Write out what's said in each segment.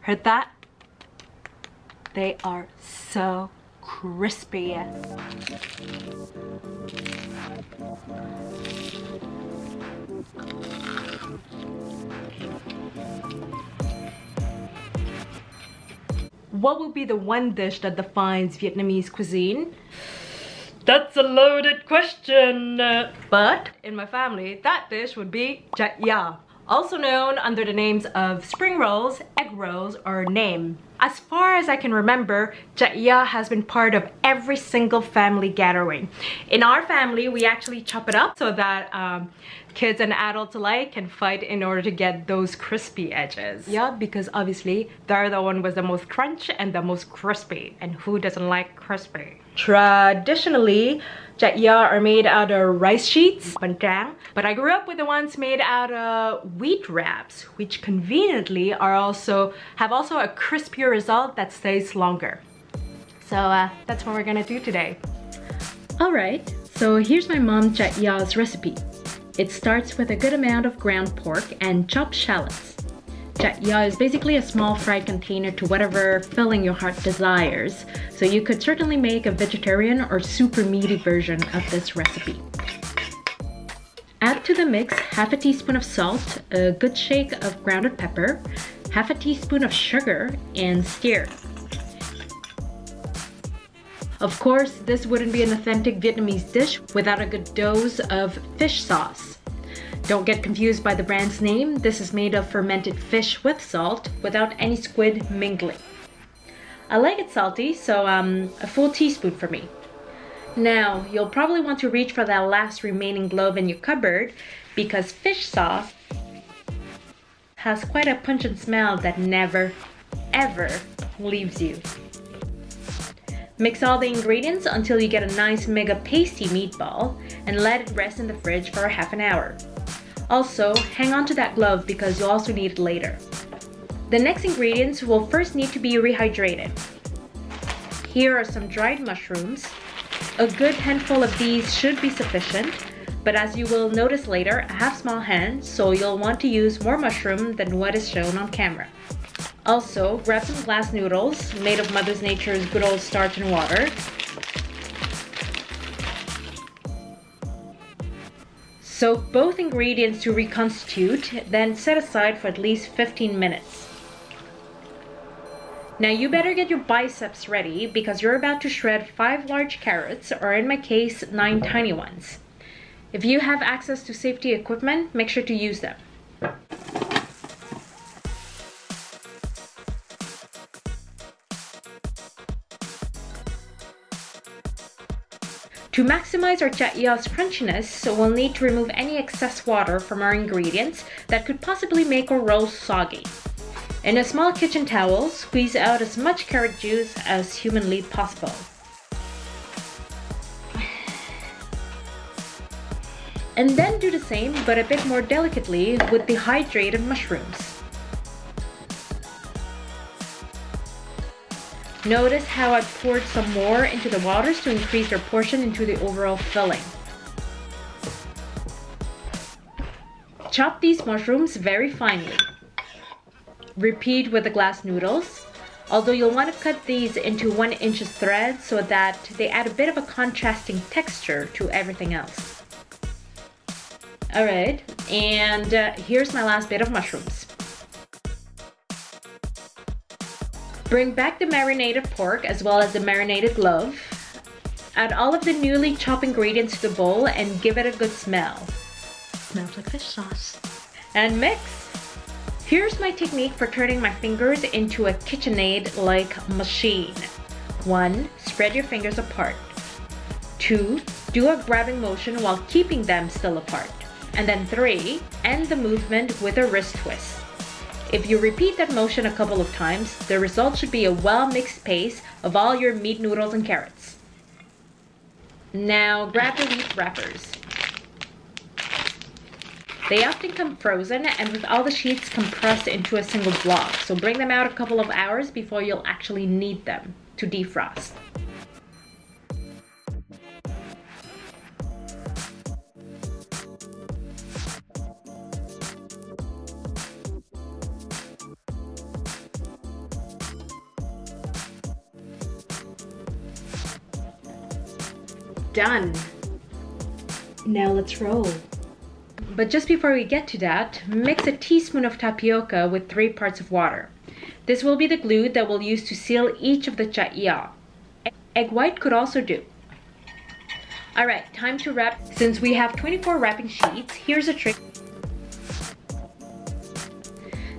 Heard that? They are so crispy. What would be the one dish that defines Vietnamese cuisine? That's a loaded question. But in my family, that dish would be chả ya, also known under the names of spring rolls, egg rolls, or name. As far as I can remember, chả ya has been part of every single family gathering. In our family, we actually chop it up so that kids and adults alike can fight in order to get those crispy edges. Yeah, because obviously the other one was the most crunch and the most crispy. And who doesn't like crispy? Traditionally, chả ya are made out of rice sheets, bánh tráng, but I grew up with the ones made out of wheat wraps, which conveniently have also a crispier result that stays longer. So that's what we're gonna do today. Alright, so here's my mom chả ya's recipe. It starts with a good amount of ground pork and chopped shallots. Chả ya is basically a small fried container to whatever filling your heart desires, so you could certainly make a vegetarian or super meaty version of this recipe. Add to the mix half a teaspoon of salt, a good shake of grounded pepper, half a teaspoon of sugar, and stir. Of course, this wouldn't be an authentic Vietnamese dish without a good dose of fish sauce. Don't get confused by the brand's name. This is made of fermented fish with salt without any squid mingling. I like it salty, so a full teaspoon for me. Now, you'll probably want to reach for that last remaining glove in your cupboard because fish sauce has quite a pungent smell that never, ever leaves you. Mix all the ingredients until you get a nice mega pasty meatball and let it rest in the fridge for half an hour. Also, hang on to that glove because you'll also need it later. The next ingredients will first need to be rehydrated. Here are some dried mushrooms. A good handful of these should be sufficient, but as you will notice later, I have small hands, so you'll want to use more mushroom than what is shown on camera. Also, grab some glass noodles made of Mother Nature's good old starch and water. Soak both ingredients to reconstitute, then set aside for at least 15 minutes. Now you better get your biceps ready because you're about to shred 5 large carrots, or in my case, 9 tiny ones. If you have access to safety equipment, make sure to use them. To maximize our chả ya's crunchiness, we'll need to remove any excess water from our ingredients that could possibly make our rolls soggy. In a small kitchen towel, squeeze out as much carrot juice as humanly possible. And then do the same, but a bit more delicately, with the hydrated mushrooms. Notice how I poured some more into the waters to increase their portion into the overall filling. Chop these mushrooms very finely. Repeat with the glass noodles, although you'll want to cut these into 1-inch threads so that they add a bit of a contrasting texture to everything else. Alright, and here's my last bit of mushrooms. Bring back the marinated pork as well as the marinated glove. Add all of the newly chopped ingredients to the bowl and give it a good smell. Smells like fish sauce. And mix. Here's my technique for turning my fingers into a KitchenAid-like machine. 1. Spread your fingers apart. 2. Do a grabbing motion while keeping them still apart. And then 3. End the movement with a wrist twist. If you repeat that motion a couple of times, the result should be a well-mixed paste of all your meat noodles and carrots. Now grab the wheat wrappers. They often come frozen and with all the sheets compressed into a single block, so bring them out a couple of hours before you'll actually need them to defrost. done. Now let's roll. But just before we get to that, mix a teaspoon of tapioca with 3 parts of water. This will be the glue that we'll use to seal each of the chaya. Egg white could also do. Alright, time to wrap. Since we have 24 wrapping sheets, here's a trick.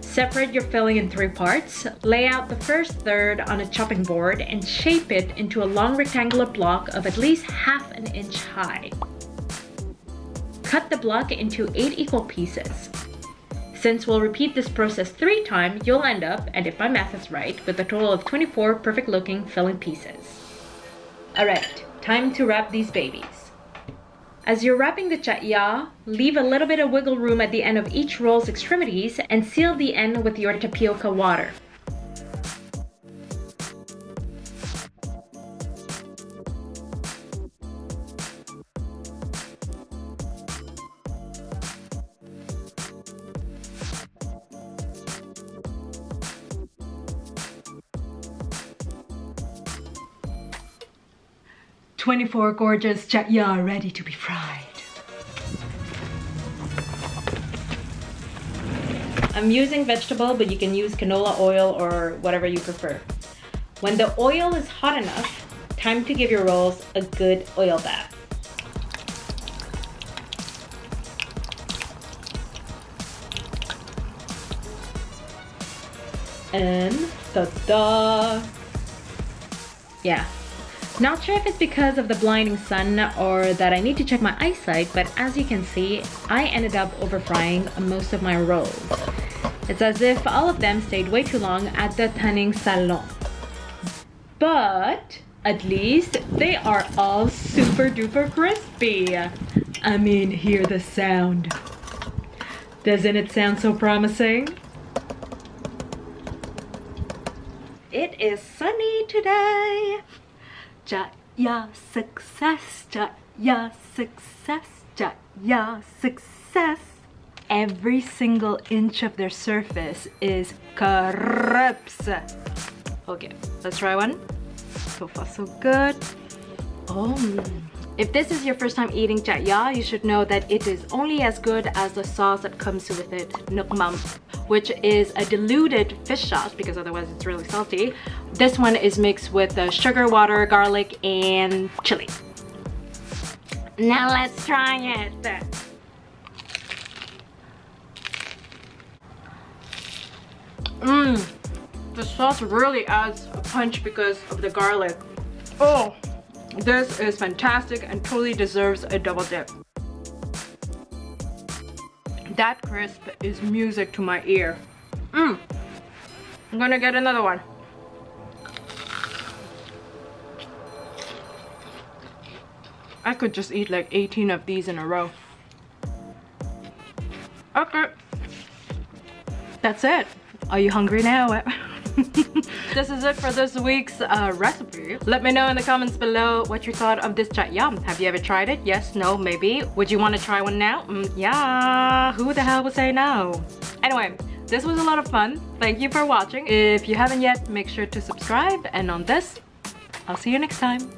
Separate your filling in 3 parts. Lay out the first third on a chopping board and shape it into a long rectangular block of at least ½ an inch high. Cut the block into 8 equal pieces. Since we'll repeat this process 3 times, you'll end up, and if my math is right, with a total of 24 perfect looking filling pieces. Alright, time to wrap these babies. As you're wrapping the chaya, leave a little bit of wiggle room at the end of each roll's extremities and seal the end with your tapioca water. "24 gorgeous chaya ready to be fried." I'm using vegetable, but you can use canola oil or whatever you prefer. When the oil is hot enough, time to give your rolls a good oil bath. And ta-da! Yeah. Not sure if it's because of the blinding sun or that I need to check my eyesight, but as you can see, I ended up over frying most of my rolls. It's as if all of them stayed way too long at the tanning salon. But at least they are all super duper crispy. I mean, hear the sound. Doesn't it sound so promising? It is sunny today. Chaya success, chaya success, chaya success. Every single inch of their surface is crisp. Okay, let's try one. So far so good. Oh, if this is your first time eating chaya, you should know that it is only as good as the sauce that comes with it, nukmam, which is a diluted fish sauce because otherwise it's really salty. This one is mixed with sugar, water, garlic, and chili. Now let's try it. The sauce really adds a punch because of the garlic. Oh, this is fantastic and totally deserves a double dip. That crisp is music to my ear. I'm gonna get another one. I could just eat like 18 of these in a row. Okay. That's it. Are you hungry now? This is it for this week's recipe. Let me know in the comments below what you thought of this chaya. Have you ever tried it? Yes, no, maybe. Would you want to try one now? Yeah, who the hell would say no? Anyway, this was a lot of fun. Thank you for watching. If you haven't yet, make sure to subscribe. And on this, I'll see you next time.